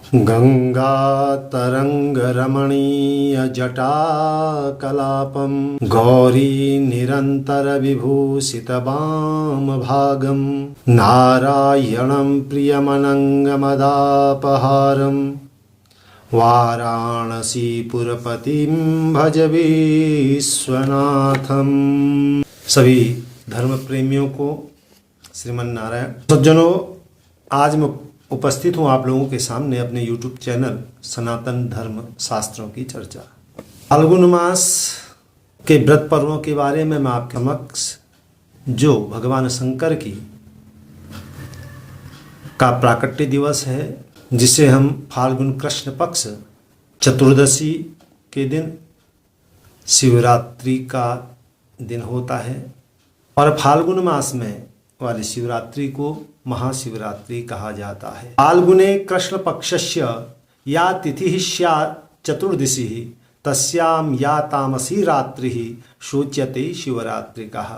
गङ्गातरङ्गरमणीयजटाकलापं गौरी निरन्तरविभूषितवामभागं नारायणं प्रियमनङ्गमदापहारं वाराणसीपुरपतिं भज विश्वनाथम। सभी धर्म प्रेमियों को श्रीमन नारायण। सज्जनों, आज मैं उपस्थित हूँ आप लोगों के सामने अपने YouTube चैनल सनातन धर्म शास्त्रों की चर्चा। फाल्गुन मास के व्रत पर्वों के बारे में मैं आपके समक्ष जो भगवान शंकर की का प्राकट्य दिवस है, जिसे हम फाल्गुन कृष्ण पक्ष चतुर्दशी के दिन शिवरात्रि का दिन होता है और फाल्गुन मास में वाली शिवरात्रि को महाशिवरात्रि कहा जाता है। फाल्गुने कृष्ण पक्षस्य या तिथि स्यात् चतुर्दशी तस्यां या तामसी रात्रि शोच्यते शिवरात्रिकः।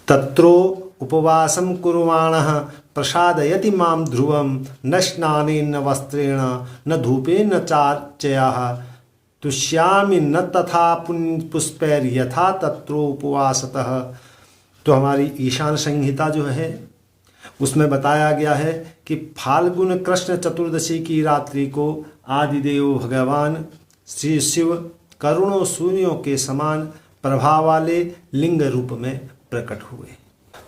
तत्रो उपवासं कुर्वाणः प्रसादयति मां ध्रुवं न स्नानेन न वस्त्रेण न धूपेन न चार्चयाः तुष्यामि न तथा पुष्पैर्यथा तत्रो उपवासतः। तो हमारी ईशान संहिता जो है उसमें बताया गया है कि फाल्गुन कृष्ण चतुर्दशी की रात्रि को आदिदेव भगवान श्री शिव करोड़ों सूर्यों के समान प्रभाव वाले लिंग रूप में प्रकट हुए।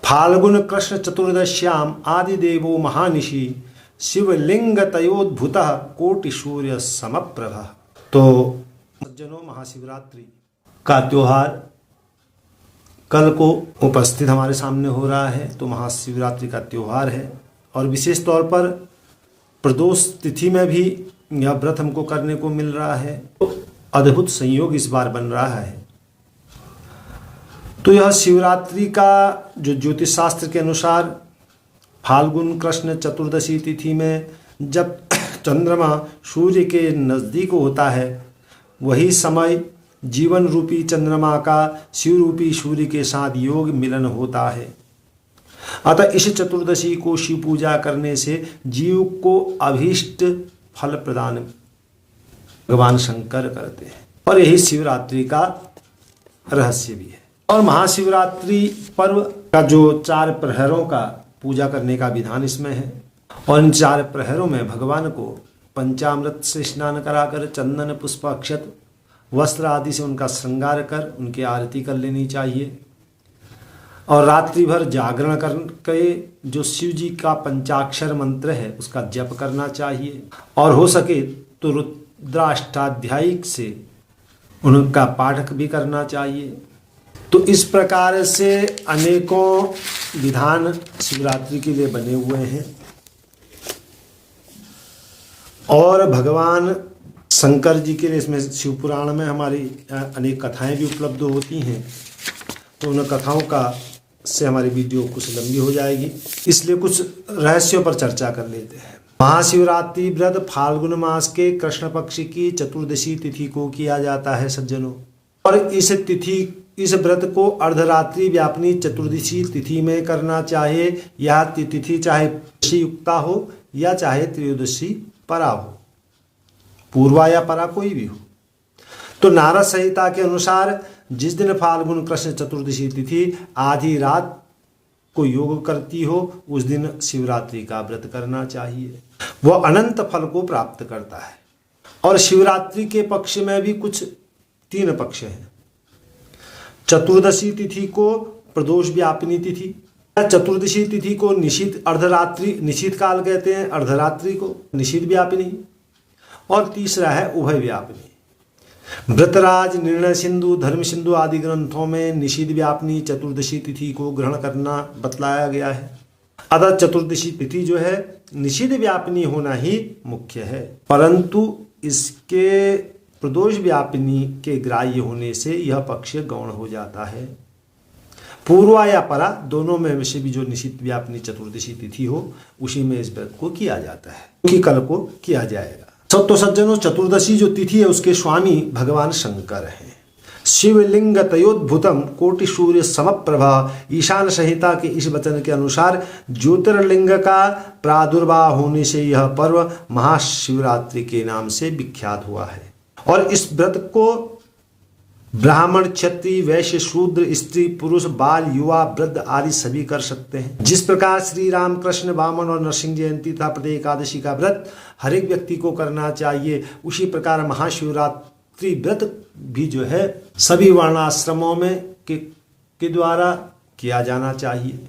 फाल्गुन कृष्ण चतुर्दश्याम आदिदेवो महानिशि शिवलिंग तयोद्भुतः कोटि सूर्य समप्रभ। तो सज्जनों, महाशिवरात्रि का त्योहार कल को उपस्थित हमारे सामने हो रहा है। तो महाशिवरात्रि का त्यौहार है और विशेष तौर पर प्रदोष तिथि में भी यह व्रत हमको करने को मिल रहा है। तो अद्भुत संयोग इस बार बन रहा है। तो यह शिवरात्रि का जो ज्योतिष शास्त्र के अनुसार फाल्गुन कृष्ण चतुर्दशी तिथि में जब चंद्रमा सूर्य के नज़दीक होता है, वही समय जीवन रूपी चंद्रमा का शिव रूपी सूर्य के साथ योग मिलन होता है। अतः इस चतुर्दशी को शिव पूजा करने से जीव को अभीष्ट फल प्रदान भगवान शंकर करते हैं और यही शिवरात्रि का रहस्य भी है। और महाशिवरात्रि पर्व का जो 4 प्रहरों का पूजा करने का विधान इसमें है और इन 4 प्रहरों में भगवान को पंचामृत से स्नान कराकर चंदन पुष्प अक्षत वस्त्र आदि से उनका श्रृंगार कर उनकी आरती कर लेनी चाहिए और रात्रि भर जागरण करके जो शिव जी का पंचाक्षर मंत्र है उसका जप करना चाहिए और हो सके तो रुद्राष्टाध्यायी से उनका पाठ भी करना चाहिए। तो इस प्रकार से अनेकों विधान शिवरात्रि के लिए बने हुए हैं और भगवान शंकर जी के लिए इसमें शिव पुराण में हमारी अनेक कथाएं भी उपलब्ध होती हैं। तो उन कथाओं का से हमारी वीडियो कुछ लंबी हो जाएगी, इसलिए कुछ रहस्यों पर चर्चा कर लेते हैं। महाशिवरात्रि व्रत फाल्गुन मास के कृष्ण पक्ष की चतुर्दशी तिथि को किया जाता है सज्जनों। और इस व्रत को अर्धरात्रि व्यापिनी चतुर्दशी तिथि में करना चाहिए। यह तिथि चाहे युक्ता हो या चाहे त्रयोदशी परा हो, पूर्वा या परा कोई भी हो। तो नारद संहिता के अनुसार जिस दिन फाल्गुन कृष्ण चतुर्दशी तिथि आधी रात को योग करती हो उस दिन शिवरात्रि का व्रत करना चाहिए। वह अनंत फल को प्राप्त करता है। और शिवरात्रि के पक्ष में भी कुछ 3 पक्ष हैं। चतुर्दशी तिथि को प्रदोष व्यापिनी तिथि, चतुर्दशी तिथि को निशीथ अर्धरात्रि निशीथ काल कहते हैं, अर्धरात्रि को निशीथ व्यापिनी, और तीसरा है उभय व्यापिनी। व्रतराज, निर्णय सिंधु, धर्म सिंधु आदि ग्रंथों में निषिद्ध व्यापिनी चतुर्दशी तिथि को ग्रहण करना बतलाया गया है। अतः चतुर्दशी तिथि जो है निषिद्ध व्यापिनी होना ही मुख्य है, परंतु इसके प्रदोष व्यापिनी के ग्राह्य होने से यह पक्ष गौण हो जाता है। पूर्वा या परा दोनों में से भी जो निषिद्ध व्यापिनी चतुर्दशी तिथि हो उसी में इस व्रत को किया जाता है, क्योंकि कल को किया जाएगा। तो सज्जनों, चतुर्दशी जो तिथि है उसके स्वामी भगवान शंकर हैं। शिवलिंग तयोद्भुतम कोटि सूर्य समप्रभा। ईशान संहिता के इस वचन के अनुसार ज्योतिर्लिंग का प्रादुर्भाव होने से यह पर्व महाशिवरात्रि के नाम से विख्यात हुआ है। और इस व्रत को ब्राह्मण, क्षत्रिय, वैश्य, शूद्र, स्त्री, पुरुष, बाल, युवा, वृद्ध आदि सभी कर सकते हैं। जिस प्रकार श्री राम, कृष्ण, वामन और नरसिंह जयंती तथा प्रत्येक एकादशी का व्रत हर एक व्यक्ति को करना चाहिए, उसी प्रकार महाशिवरात्रि व्रत भी जो है सभी वर्णाश्रमों में के द्वारा किया जाना चाहिए।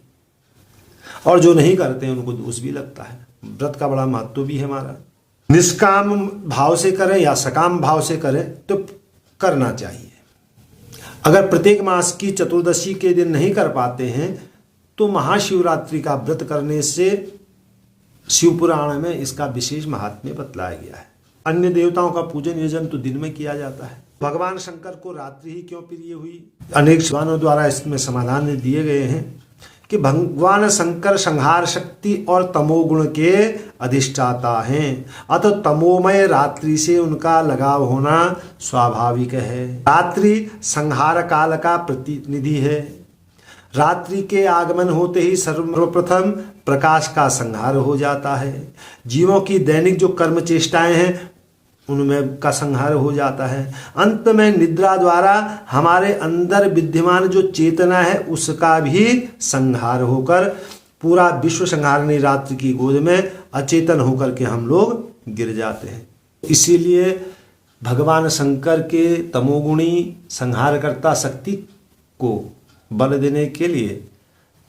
और जो नहीं करते हैं उनको दोष भी लगता है। व्रत का बड़ा महत्व भी है हमारा। निष्काम भाव से करें या सकाम भाव से करें तो करना चाहिए। अगर प्रत्येक मास की चतुर्दशी के दिन नहीं कर पाते हैं तो महाशिवरात्रि का व्रत करने से शिवपुराण में इसका विशेष महात्म्य बतलाया गया है। अन्य देवताओं का पूजन यजन तो दिन में किया जाता है। भगवान शंकर को रात्रि ही क्यों प्रिय हुई? अनेक विद्वानों द्वारा इसमें समाधान दिए गए हैं कि भगवान शंकर संहार शक्ति और तमोगुण के अधिष्ठाता हैं, अतः तमोमय रात्रि से उनका लगाव होना स्वाभाविक है। रात्रि संहार काल का प्रतिनिधि है। रात्रि के आगमन होते ही सर्वप्रथम प्रकाश का संहार हो जाता है। जीवों की दैनिक जो कर्म चेष्टाएं हैं उनमें का संहार हो जाता है। अंत में निद्रा द्वारा हमारे अंदर विद्यमान जो चेतना है उसका भी संहार होकर पूरा विश्व संहारणी रात्रि की गोद में अचेतन होकर के हम लोग गिर जाते हैं। इसीलिए भगवान शंकर के तमोगुणी संहारकर्ता शक्ति को बल देने के लिए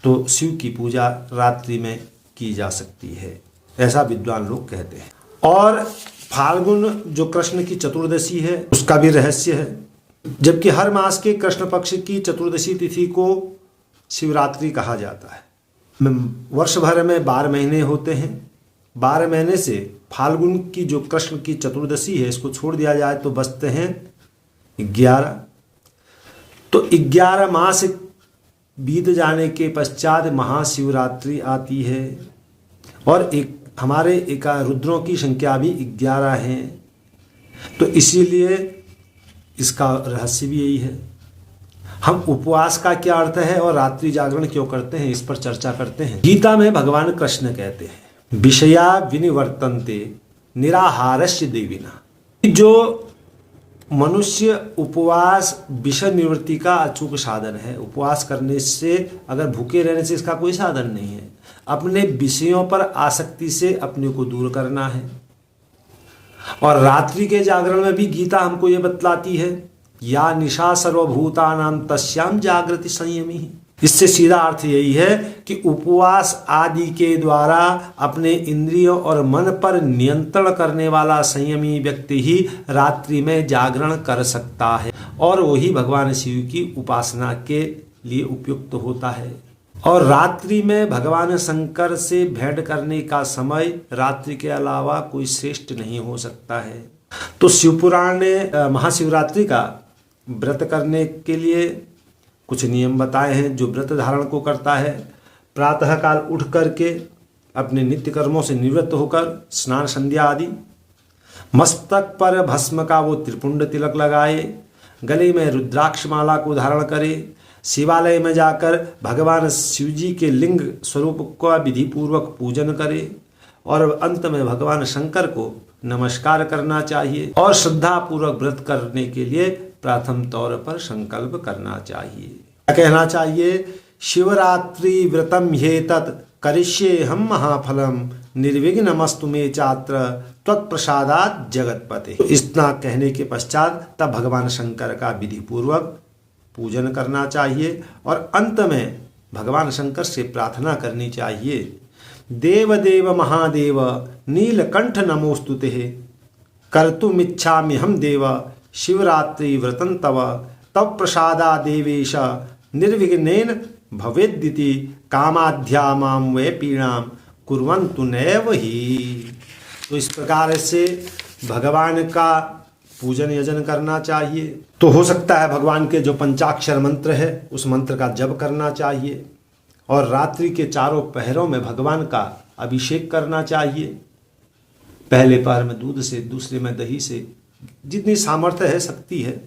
तो शिव की पूजा रात्रि में की जा सकती है, ऐसा विद्वान लोग कहते हैं। और फाल्गुन जो कृष्ण की चतुर्दशी है उसका भी रहस्य है। जबकि हर मास के कृष्ण पक्ष की चतुर्दशी तिथि को शिवरात्रि कहा जाता है। वर्ष भर में 12 महीने होते हैं। 12 महीने से फाल्गुन की जो कृष्ण की चतुर्दशी है इसको छोड़ दिया जाए तो बचते हैं 11। तो 11 मास बीत जाने के पश्चात महाशिवरात्रि आती है। और हमारे रुद्रों की संख्या भी 11 है। तो इसीलिए इसका रहस्य भी यही है। हम उपवास का क्या अर्थ है और रात्रि जागरण क्यों करते हैं इस पर चर्चा करते हैं। गीता में भगवान कृष्ण कहते हैं विषया विनिवर्तन्ते निराहारस्य देविना। जो मनुष्य उपवास विषय निवृत्ति का अचूक साधन है। उपवास करने से, अगर भूखे रहने से इसका कोई साधन नहीं है। अपने विषयों पर आसक्ति से अपने को दूर करना है। और रात्रि के जागरण में भी गीता हमको ये बतलाती है या निशा सर्वभूतानां तस्याम जागृति संयमी। इससे सीधा अर्थ यही है कि उपवास आदि के द्वारा अपने इंद्रियों और मन पर नियंत्रण करने वाला संयमी व्यक्ति ही रात्रि में जागरण कर सकता है और वही भगवान शिव की उपासना के लिए उपयुक्त होता है। और रात्रि में भगवान शंकर से भेंट करने का समय रात्रि के अलावा कोई श्रेष्ठ नहीं हो सकता है। तो शिवपुराण ने महाशिवरात्रि का व्रत करने के लिए कुछ नियम बताए हैं। जो व्रत धारण को करता है प्रातःकाल उठ करके अपने नित्य कर्मों से निवृत्त होकर स्नान संध्या आदि, मस्तक पर भस्म का वो त्रिपुंड तिलक लगाए, गले में रुद्राक्ष माला को धारण करे, शिवालय में जाकर भगवान शिवजी के लिंग स्वरूप का विधि पूर्वक पूजन करे और अंत में भगवान शंकर को नमस्कार करना चाहिए। और श्रद्धा पूर्वक व्रत करने के लिए प्रथम तौर पर संकल्प करना चाहिए। क्या कहना चाहिए? शिवरात्रि व्रतम ह्येतत् करिष्ये हम महाफलम निर्विघ्नमस्तु मे चात्र त्वत्प्रसादात् जगतपते। इतना कहने के पश्चात तब भगवान शंकर का विधि पूर्वक पूजन करना चाहिए और अंत में भगवान शंकर से प्रार्थना करनी चाहिए। देव देव महादेव नीलकंठ नमोस्तुते कर्तुमिच्छामि हम देव शिवरात्रि व्रतं तव तव प्रसादा देवेश निर्विघ्नेन भवेद्दिति कामाध्या मां वे पीड़ां कुर्वन्तु नैव ही। तो इस प्रकार से भगवान का पूजन यजन करना चाहिए। तो हो सकता है भगवान के जो पंचाक्षर मंत्र है उस मंत्र का जप करना चाहिए और रात्रि के चारों पहरों में भगवान का अभिषेक करना चाहिए। पहले पहर में दूध से, दूसरे में दही से, जितनी सामर्थ्य है, शक्ति है,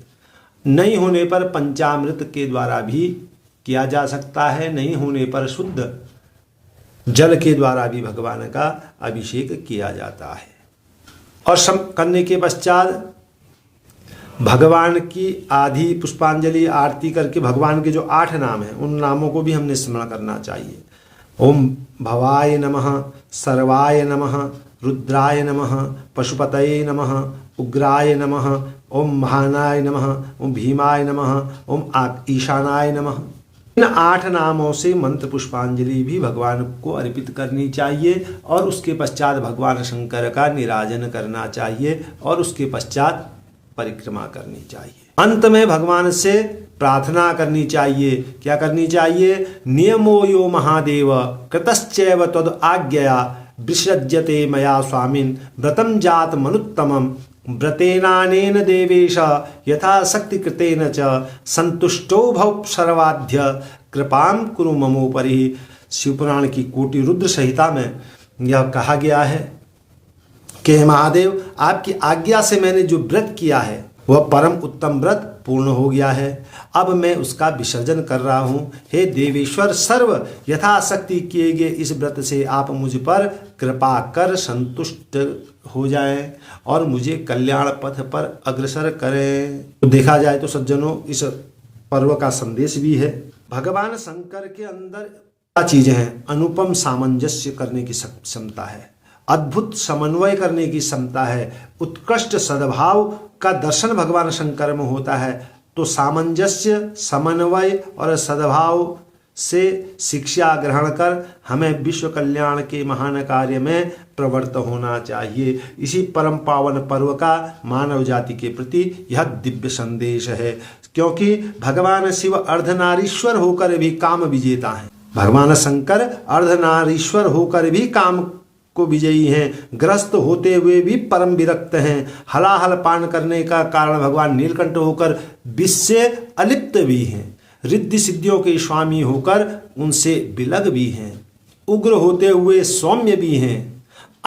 नहीं होने पर पंचामृत के द्वारा भी किया जा सकता है, नहीं होने पर शुद्ध जल के द्वारा भी भगवान का अभिषेक किया जाता है। और करने के पश्चात भगवान की आधी पुष्पांजलि आरती करके भगवान के जो 8 नाम हैं उन नामों को भी हमने स्मरण करना चाहिए। ओम भवाय नमः, सर्वाय नमः, रुद्राय नमः, पशुपतये नमः, उग्राय नमः, ओम महानाय नमः, ओम भीमाय नमः, ओम ईशानाय नमः। इन 8 नामों से मंत्र पुष्पांजलि भी भगवान को अर्पित करनी चाहिए और उसके पश्चात भगवान शंकर का निराजन करना चाहिए और उसके पश्चात परिक्रमा करनी चाहिए। अंत में भगवान से प्रार्थना करनी चाहिए। क्या करनी चाहिए? नियमो यो महादेव कृतश्चैव तद आज्ञया विसृज्यते मया स्वामिन् व्रतं जात मनुत्तमम् व्रतेनानेन देवेश यथाशक्ति कृतेन च संतुष्टो भव सर्वाध्य कृपां कुरु ममोपरि। शिवपुराण की कोटि रुद्र संहिता में यह कहा गया है कि महादेव, आपकी आज्ञा से मैंने जो व्रत किया है वह परम उत्तम व्रत पूर्ण हो गया है। अब मैं उसका विसर्जन कर रहा हूँ। हे देवेश्वर, सर्व यथाशक्ति किए गए इस व्रत से आप मुझ पर कृपा कर संतुष्ट हो जाएं और मुझे कल्याण पथ पर अग्रसर करें। तो देखा जाए तो सज्जनों, इस पर्व का संदेश भी है। भगवान शंकर के अंदर क्या चीजें हैं? अनुपम सामंजस्य करने की क्षमता है, अद्भुत समन्वय करने की क्षमता है, उत्कृष्ट सद्भाव का दर्शन भगवान शंकर में होता है। तो सामंजस्य, समन्वय और सद्भाव से शिक्षा ग्रहण कर हमें विश्व कल्याण के महान कार्य में प्रवृत्त होना चाहिए। इसी परम पावन पर्व का मानव जाति के प्रति यह दिव्य संदेश है, क्योंकि भगवान शिव अर्धनारीश्वर होकर भी काम विजेता हैं। भगवान शंकर अर्धनारीश्वर होकर भी काम को विजयी हैं, ग्रस्त होते हुए भी परम विरक्त हैं, हलाहल पान करने का कारण भगवान नीलकंठ होकर विष से अलिप्त भी हैं, रिद्धि सिद्धियों के स्वामी होकर उनसे विलग भी हैं, उग्र होते हुए सौम्य भी हैं,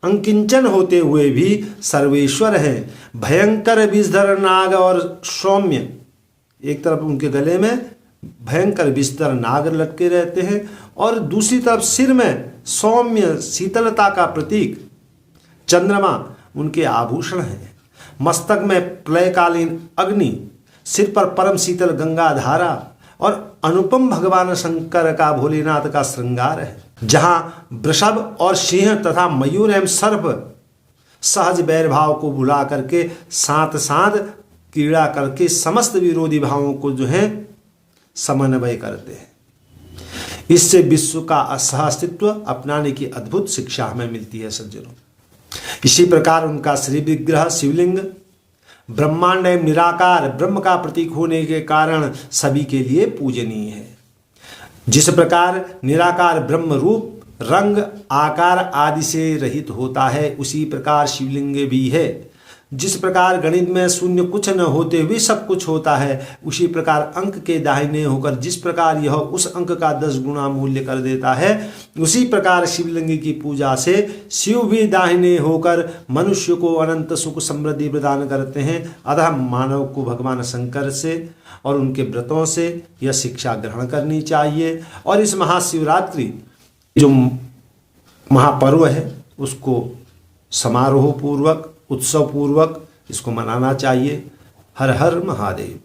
अंकिंचन होते हुए भी सर्वेश्वर हैं, भयंकर विषधर नाग और सौम्य। एक तरफ उनके गले में भयंकर विषधर नाग लटके रहते हैं और दूसरी तरफ सिर में सौम्य शीतलता का प्रतीक चंद्रमा उनके आभूषण हैं। मस्तक में प्रलयकालीन अग्नि, सिर पर परम शीतल गंगा धारा और अनुपम भगवान शंकर का भोलेनाथ का श्रृंगार है। जहां वृषभ और सिंह तथा मयूर एवं सर्प सहज बैर भाव को भुला करके साथ साथ क्रीड़ा करके समस्त विरोधी भावों को जो है समन्वय करते हैं। इससे विश्व का असहअस्तित्व अपनाने की अद्भुत शिक्षा हमें मिलती है सज्जनों। इसी प्रकार उनका श्री विग्रह शिवलिंग ब्रह्मांड एवं निराकार ब्रह्म का प्रतीक होने के कारण सभी के लिए पूजनीय है। जिस प्रकार निराकार ब्रह्म रूप, रंग, आकार आदि से रहित होता है, उसी प्रकार शिवलिंग भी है। जिस प्रकार गणित में शून्य कुछ न होते हुए सब कुछ होता है, उसी प्रकार अंक के दाहिने होकर जिस प्रकार यह उस अंक का 10 गुना मूल्य कर देता है, उसी प्रकार शिवलिंग की पूजा से शिव भी दाहिने होकर मनुष्य को अनंत सुख समृद्धि प्रदान करते हैं। अतः मानव को भगवान शंकर से और उनके व्रतों से यह शिक्षा ग्रहण करनी चाहिए और इस महाशिवरात्रि जो महापर्व है उसको समारोह पूर्वक, उत्सव पूर्वक इसको मनाना चाहिए। हर हर महादेव।